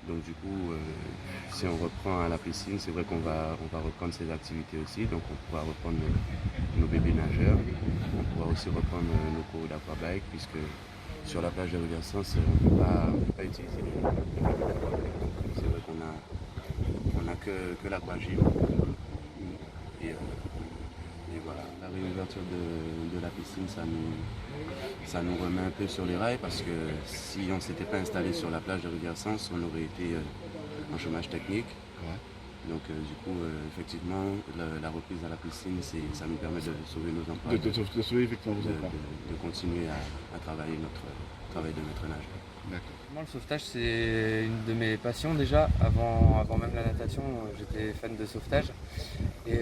Donc du coup, si on reprend à la piscine, c'est vrai qu'on va reprendre ces activités aussi. Donc on pourra reprendre nos bébés nageurs. On pourra aussi reprendre nos cours d'aquabike puisque sur la plage de Rivière-Sens, on peut pas utiliser les bébés d'aquabike. Donc c'est vrai qu'on a que l'aquagym. Et voilà, la réouverture de la piscine, ça nous remet un peu sur les rails parce que si on ne s'était pas installé sur la plage de Rivière-Sens, on aurait été en chômage technique. Ouais. Donc du coup, effectivement, la reprise à la piscine, ça nous permet de sauver nos emplois, De sauver effectivement vos emplois. de continuer à travailler notre travail de maître nageur. D'accord. Moi, le sauvetage, c'est une de mes passions déjà. Avant même la natation, j'étais fan de sauvetage. Et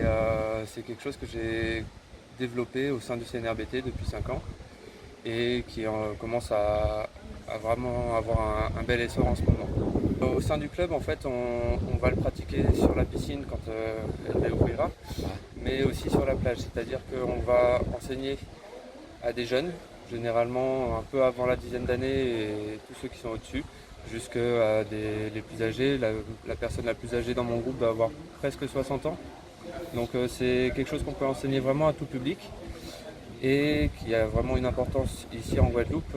c'est quelque chose que j'ai développé au sein du CNRBT depuis 5 ans et qui commence à vraiment avoir un bel essor en ce moment. Au sein du club, en fait, on va le pratiquer sur la piscine quand elle réouvrira, mais aussi sur la plage. C'est-à-dire qu'on va enseigner à des jeunes, généralement un peu avant la dizaine d'années et tous ceux qui sont au-dessus, jusqu'à les plus âgés. La personne la plus âgée dans mon groupe va avoir presque 60 ans. Donc c'est quelque chose qu'on peut enseigner vraiment à tout public et qui a vraiment une importance ici en Guadeloupe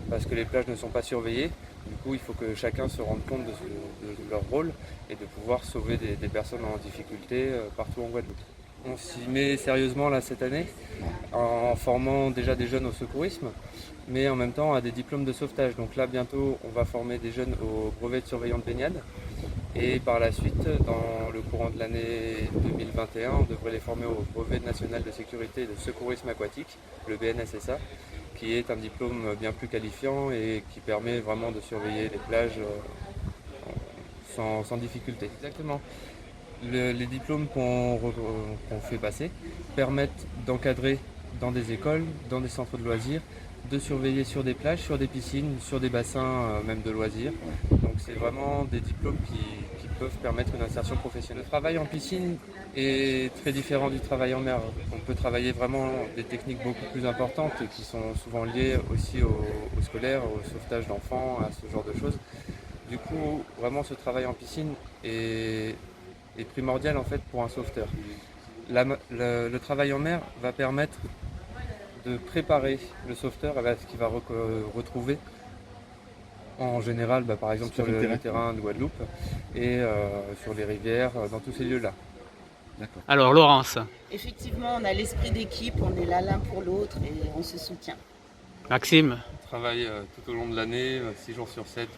parce que les plages ne sont pas surveillées. Du coup, il faut que chacun se rende compte de leur rôle et de pouvoir sauver des personnes en difficulté partout en Guadeloupe. On s'y met sérieusement là cette année en formant déjà des jeunes au secourisme, mais en même temps à des diplômes de sauvetage. Donc là, bientôt, on va former des jeunes au brevet de surveillant de baignade. Et par la suite, dans le courant de l'année 2021, on devrait les former au brevet national de sécurité et de secourisme aquatique, le BNSSA, qui est un diplôme bien plus qualifiant et qui permet vraiment de surveiller les plages sans difficulté. Exactement. Les diplômes qu'on fait passer permettent d'encadrer dans des écoles, dans des centres de loisirs, de surveiller sur des plages, sur des piscines, sur des bassins même de loisirs. Donc c'est vraiment des diplômes qui peuvent permettre une insertion professionnelle. Le travail en piscine est très différent du travail en mer. On peut travailler vraiment des techniques beaucoup plus importantes et qui sont souvent liées aussi au scolaire, au sauvetage d'enfants, à ce genre de choses. Du coup, vraiment ce travail en piscine est primordial en fait pour un sauveteur. Le travail en mer va permettre de préparer le sauveteur à ce qu'il va retrouver en général, par exemple sur le terrain de Guadeloupe et sur les rivières, dans tous ces lieux-là. D'accord. Alors Laurence, Effectivement, on a l'esprit d'équipe, on est là l'un pour l'autre et on se soutient. Maxime, On travaille tout au long de l'année, 6 jours sur 7,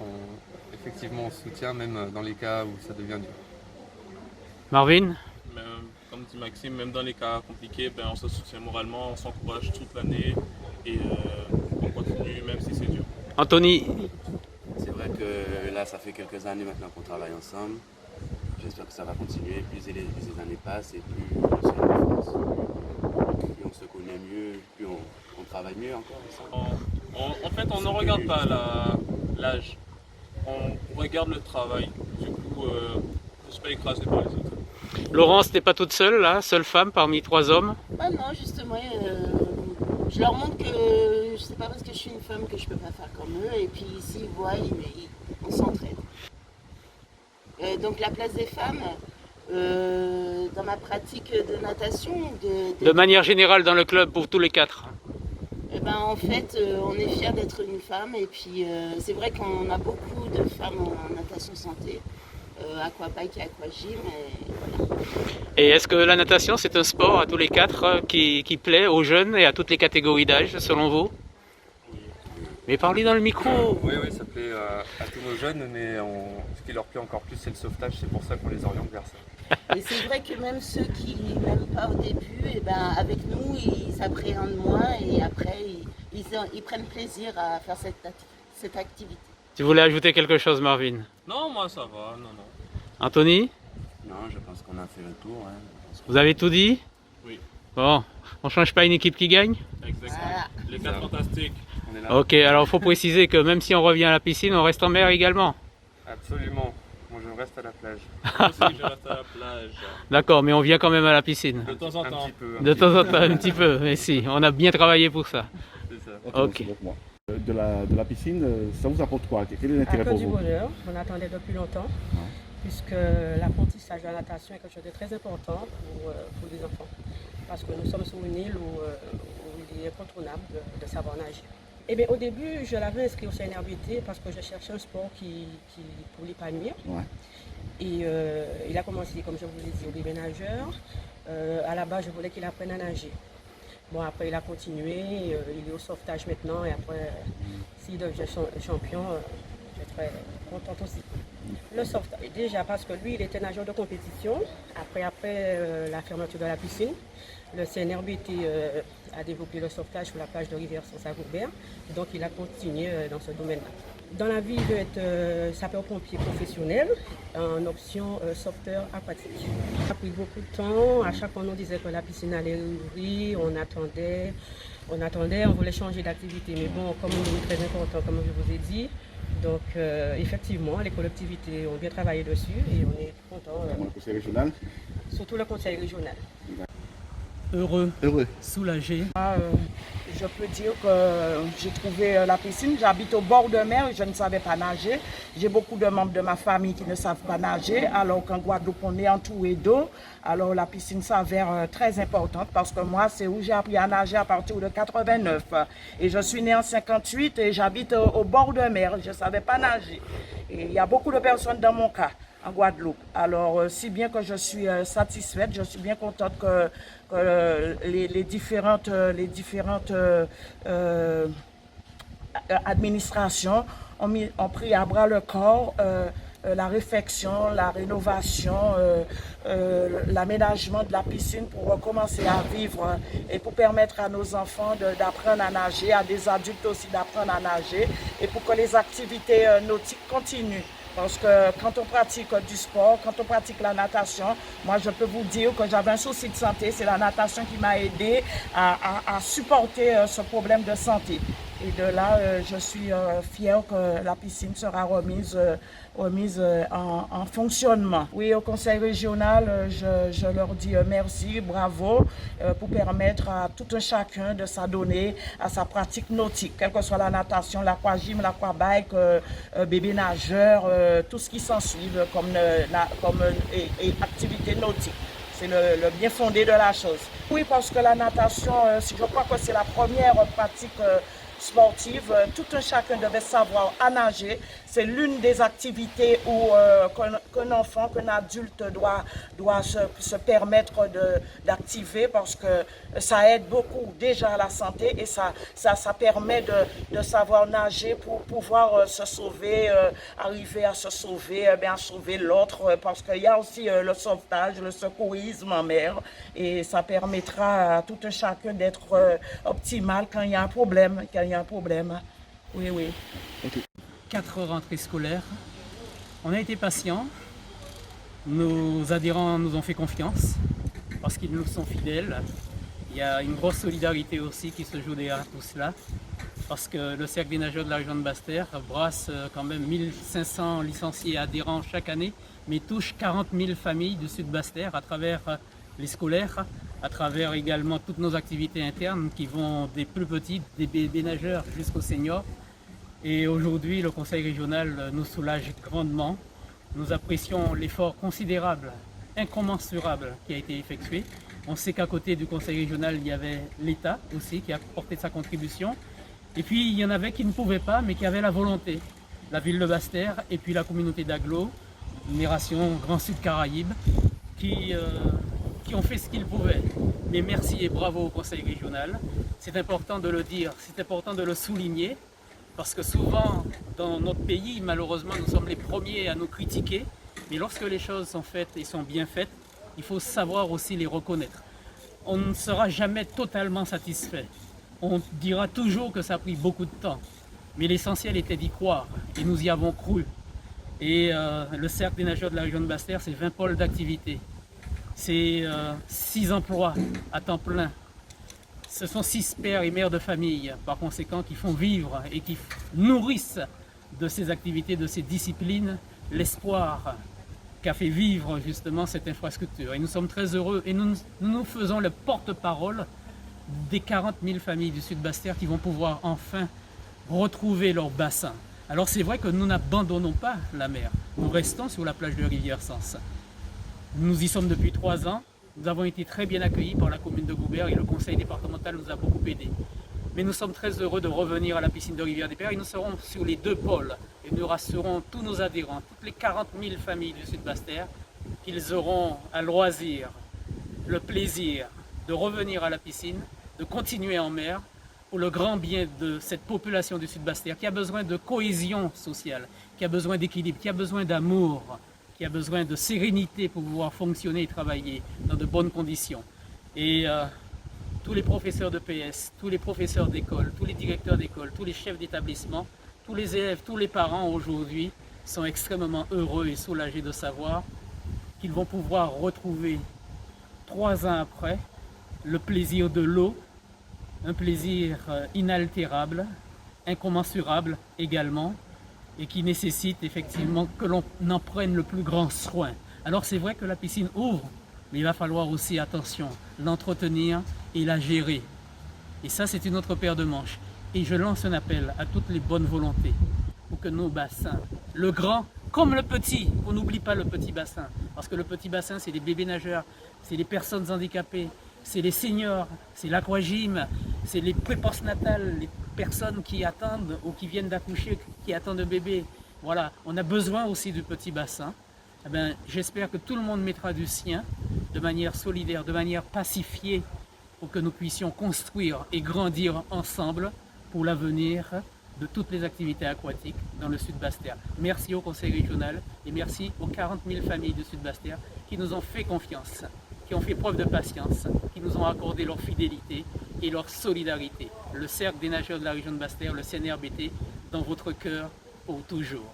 effectivement on se soutient même dans les cas où ça devient dur. Marvin, Comme dit Maxime, même dans les cas compliqués, on se soutient moralement, on s'encourage toute l'année et on continue même si c'est dur. Anthony, C'est vrai que là, ça fait quelques années maintenant qu'on travaille ensemble. J'espère que ça va continuer. Plus les années passent et plus on se renforce, plus on se connaît mieux, plus on travaille mieux encore ensemble. En fait, on ne regarde pas l'âge, on regarde le travail. Du coup, on ne se pas écraser par les autres. Laurence, t'es pas toute seule là, seule femme parmi 3 hommes. Ah non, justement, je leur montre que c'est pas parce que je suis une femme que je peux pas faire comme eux. Et puis s'ils voient, on s'entraide. Donc la place des femmes, dans ma pratique de natation, De manière générale dans le club pour tous les 4. en fait, on est fiers d'être une femme. Et puis c'est vrai qu'on a beaucoup de femmes en natation santé, aquabike et aquagym. Et est-ce que la natation c'est un sport à tous les 4 qui plaît aux jeunes et à toutes les catégories d'âge selon vous? Mais parlez dans le micro. Oui, ça plaît à tous nos jeunes, mais ce qui leur plaît encore plus c'est le sauvetage, c'est pour ça qu'on les oriente vers ça. Et c'est vrai que même ceux qui n'aiment pas au début, avec nous, ils appréhendent moins et après, ils prennent plaisir à faire cette activité. Tu voulais ajouter quelque chose, Marvin? Non, moi ça va, non. Anthony, Non, je pense qu'on a fait le tour. Hein. vous avez tout dit? Oui. Bon, on change pas une équipe qui gagne? Exactement. Voilà. Les 4 fantastiques. On est là. Ok, alors il faut préciser que même si on revient à la piscine, on reste en mer également. Absolument. Moi je reste à la plage. Moi aussi, je reste à la plage. D'accord, mais on vient quand même à la piscine. De temps en Un temps. petit peu. De temps en temps, un petit peu, mais si, on a bien travaillé pour ça. C'est ça. Ok. C'est donc moi. de la piscine, ça vous apporte quoi? Quel est l'intérêt Que pour du vous? bonheur, on attendait depuis longtemps, puisque l'apprentissage de la natation est quelque chose de très important pour les enfants. Parce que nous sommes sur une île où il est incontournable de savoir nager. Eh bien, au début, je l'avais inscrit au CNRBT parce que je cherchais un sport pour l'épanouir. Ouais. Et il a commencé, comme je vous l'ai dit, au bébé nageur. À la base, je voulais qu'il apprenne à nager. Bon, après, il a continué, il est au sauvetage maintenant, et après, s'il devient champion, je serai contente aussi. Le sauvetage, déjà parce que lui, il était nageur de compétition. Après la fermeture de la piscine, le CNRBT a développé le sauvetage sur la plage de Rivière-Saint-Sagoubert, donc il a continué dans ce domaine-là. Dans la vie, il veut être sapeur-pompier professionnel en option sauveteur aquatique. Ça a pris beaucoup de temps. À chaque fois, on nous disait que la piscine allait ouvrir. On attendait, on voulait changer d'activité. Mais bon, comme on est très important, comme je vous ai dit, donc effectivement, les collectivités ont bien travaillé dessus et on est content. Le conseil régional? Surtout le conseil régional. Heureux, Heureux. soulagé. Je peux dire que j'ai trouvé la piscine. J'habite au bord de mer et je ne savais pas nager. J'ai beaucoup de membres de ma famille qui ne savent pas nager, alors qu'en Guadeloupe, on est entouré d'eau. Alors la piscine s'avère très importante parce que moi, c'est où j'ai appris à nager à partir de 89. Et je suis née en 58 et j'habite au bord de mer. Je ne savais pas nager. Et il y a beaucoup de personnes dans mon cas en Guadeloupe. Alors, si bien que je suis satisfaite, je suis bien contente que les différentes administrations ont pris à bras le corps la réfection, la rénovation, l'aménagement de la piscine pour recommencer à vivre et pour permettre à nos enfants d'apprendre à nager, à des adultes aussi d'apprendre à nager et pour que les activités nautiques continuent. Parce que quand on pratique du sport, quand on pratique la natation, moi je peux vous dire que j'avais un souci de santé. C'est la natation qui m'a aidé à supporter ce problème de santé. Et de là, je suis fière que la piscine sera remise en fonctionnement. Oui, au conseil régional, je leur dis merci, bravo, pour permettre à tout un chacun de s'adonner à sa pratique nautique, quelle que soit la natation, l'aquagym, l'aquabike, bébé nageur, tout ce qui s'ensuit comme activité nautique. C'est le bien fondé de la chose. Oui, parce que la natation, je crois que c'est la première pratique sportive. Tout un chacun devait savoir à nager. C'est l'une des activités où qu'un enfant, qu'un adulte doit se permettre d'activer parce que ça aide beaucoup déjà à la santé et ça permet de savoir nager pour pouvoir se sauver, arriver à se sauver, à sauver l'autre parce qu'il y a aussi le sauvetage, le secourisme en mer et ça permettra à tout un chacun d'être optimal quand il y a un problème. Oui, oui. Okay. 4 rentrées scolaires. On a été patients. Nos adhérents nous ont fait confiance parce qu'ils nous sont fidèles. Il y a une grosse solidarité aussi qui se joue derrière tout cela parce que le Cercle des nageurs de la région de Basse-Terre brasse quand même 1500 licenciés adhérents chaque année, mais touche 40 000 familles du sud Basse-Terre à travers les scolaires, à travers également toutes nos activités internes qui vont des plus petits, des bébés nageurs jusqu'aux seniors. Et aujourd'hui, le conseil régional nous soulage grandement. Nous apprécions l'effort considérable, incommensurable qui a été effectué. On sait qu'à côté du conseil régional, il y avait l'État aussi qui a apporté sa contribution. Et puis, il y en avait qui ne pouvaient pas, mais qui avaient la volonté. La ville de Basse-Terre et puis la communauté d'agglomération Grand Sud Caraïbes qui ont fait ce qu'ils pouvaient. Mais merci et bravo au conseil régional. C'est important de le dire, c'est important de le souligner. Parce que souvent, dans notre pays, malheureusement, nous sommes les premiers à nous critiquer. Mais lorsque les choses sont faites et sont bien faites, il faut savoir aussi les reconnaître. On ne sera jamais totalement satisfait. On dira toujours que ça a pris beaucoup de temps. Mais l'essentiel était d'y croire. Et nous y avons cru. Et le Cercle des nageurs de la région de Basse-Terre, c'est 20 pôles d'activité. C'est 6 emplois à temps plein. Ce sont 6 pères et mères de famille, par conséquent, qui font vivre et qui nourrissent de ces activités, de ces disciplines, l'espoir qu'a fait vivre justement cette infrastructure. Et nous sommes très heureux et nous faisons le porte-parole des 40 000 familles du Sud Basse-Terre qui vont pouvoir enfin retrouver leur bassin. Alors c'est vrai que nous n'abandonnons pas la mer, nous restons sur la plage de Rivière-Sens. Nous y sommes depuis 3 ans, nous avons été très bien accueillis par la commune de Goubert et le conseil départemental nous a beaucoup aidés. Mais nous sommes très heureux de revenir à la piscine de Rivière-des-Pères et nous serons sur les 2 pôles et nous rassurons tous nos adhérents, toutes les 40 000 familles du Sud-Basse-Terre, qu'ils auront à loisir le plaisir de revenir à la piscine, de continuer en mer, pour le grand bien de cette population du Sud-Basse-Terre qui a besoin de cohésion sociale, qui a besoin d'équilibre, qui a besoin d'amour, qui a besoin de sérénité pour pouvoir fonctionner et travailler dans de bonnes conditions. Et tous les professeurs de PS, tous les professeurs d'école, tous les directeurs d'école, tous les chefs d'établissement, tous les élèves, tous les parents aujourd'hui sont extrêmement heureux et soulagés de savoir qu'ils vont pouvoir retrouver 3 ans après le plaisir de l'eau, un plaisir inaltérable, incommensurable également, et qui nécessite effectivement que l'on en prenne le plus grand soin. Alors c'est vrai que la piscine ouvre, mais il va falloir aussi, attention, l'entretenir et la gérer. Et ça, c'est une autre paire de manches. Et je lance un appel à toutes les bonnes volontés pour que nos bassins, le grand comme le petit, on n'oublie pas le petit bassin, parce que le petit bassin, c'est les bébés nageurs, c'est les personnes handicapées, c'est les seniors, c'est l'aquagym, c'est les pré-postnatales, les personnes qui attendent ou qui viennent d'accoucher, qui attendent un bébé. Voilà, on a besoin aussi du petit bassin. Eh bien, j'espère que tout le monde mettra du sien de manière solidaire, de manière pacifiée, pour que nous puissions construire et grandir ensemble pour l'avenir de toutes les activités aquatiques dans le Sud-Basse-Terre. Merci au Conseil régional et merci aux 40 000 familles du Sud-Basse-Terre qui nous ont fait confiance, qui ont fait preuve de patience, qui nous ont accordé leur fidélité et leur solidarité. Le Cercle des nageurs de la région de Basse-Terre, le CNRBT, dans votre cœur pour toujours.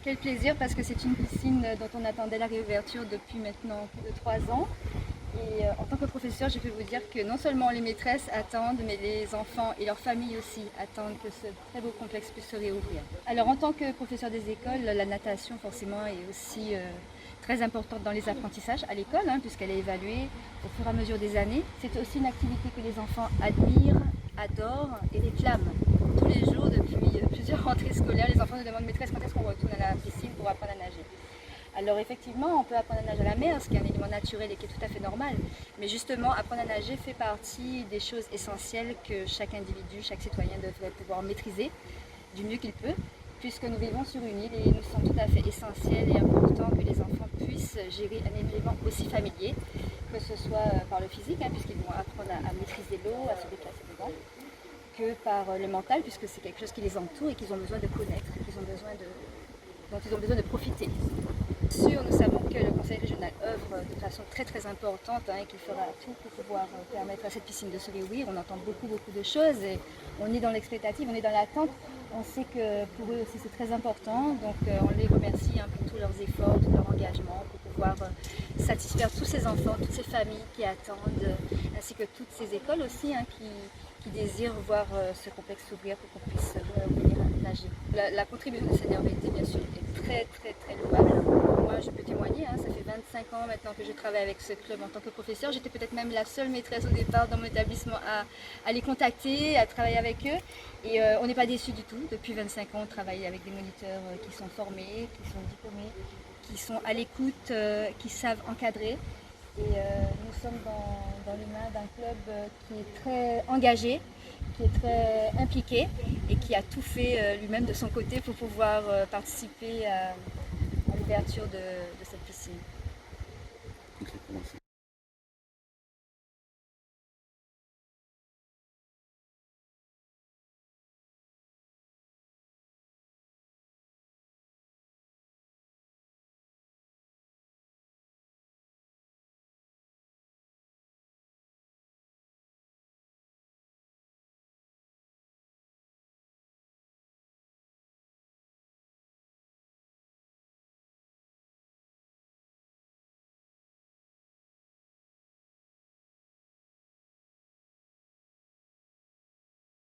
Quel plaisir, parce que c'est une piscine dont on attendait la réouverture depuis maintenant plus de 3 ans. Et en tant que professeur, je peux vous dire que non seulement les maîtresses attendent, mais les enfants et leurs familles aussi attendent que ce très beau complexe puisse se réouvrir. Alors en tant que professeur des écoles, la natation forcément est aussi très importante dans les apprentissages à l'école, puisqu'elle est évaluée au fur et à mesure des années. C'est aussi une activité que les enfants admirent, adorent et réclament. Tous les jours, depuis plusieurs rentrées scolaires, les enfants nous demandent « maîtresse, quand est-ce qu'on retourne à la piscine pour apprendre à nager ?» Alors effectivement, on peut apprendre à nager à la mer, ce qui est un élément naturel et qui est tout à fait normal. Mais justement, apprendre à nager fait partie des choses essentielles que chaque individu, chaque citoyen devrait pouvoir maîtriser du mieux qu'il peut, puisque nous vivons sur une île et il nous semble tout à fait essentiel et important que les enfants puissent gérer un élément aussi familier, que ce soit par le physique, puisqu'ils vont apprendre à maîtriser l'eau, à se déplacer dedans, que par le mental, puisque c'est quelque chose qui les entoure et qu'ils ont besoin de connaître, dont ils ont besoin de profiter. Sûr, nous savons que le Conseil régional œuvre de façon très très importante et qu'il fera tout pour pouvoir permettre à cette piscine de se réouvrir. On entend beaucoup de choses et on est dans l'expectative, on est dans l'attente. On sait que pour eux aussi c'est très important, donc on les remercie pour tous leurs efforts, tout leur engagement pour pouvoir satisfaire tous ces enfants, toutes ces familles qui attendent, ainsi que toutes ces écoles aussi qui désirent voir ce complexe s'ouvrir pour qu'on puisse venir nager. La contribution de CNRBT, bien sûr, est très très très louable. Moi, je peux témoigner, ça fait 25 ans maintenant que je travaille avec ce club en tant que professeur. J'étais peut-être même la seule maîtresse au départ dans mon établissement à les contacter, à travailler avec eux. Et on n'est pas déçus du tout. Depuis 25 ans, on travaille avec des moniteurs qui sont formés, qui sont diplômés, qui sont à l'écoute, qui savent encadrer. Et nous sommes dans les mains d'un club qui est très engagé, qui est très impliqué et qui a tout fait lui-même de son côté pour pouvoir participer à l'ouverture de cette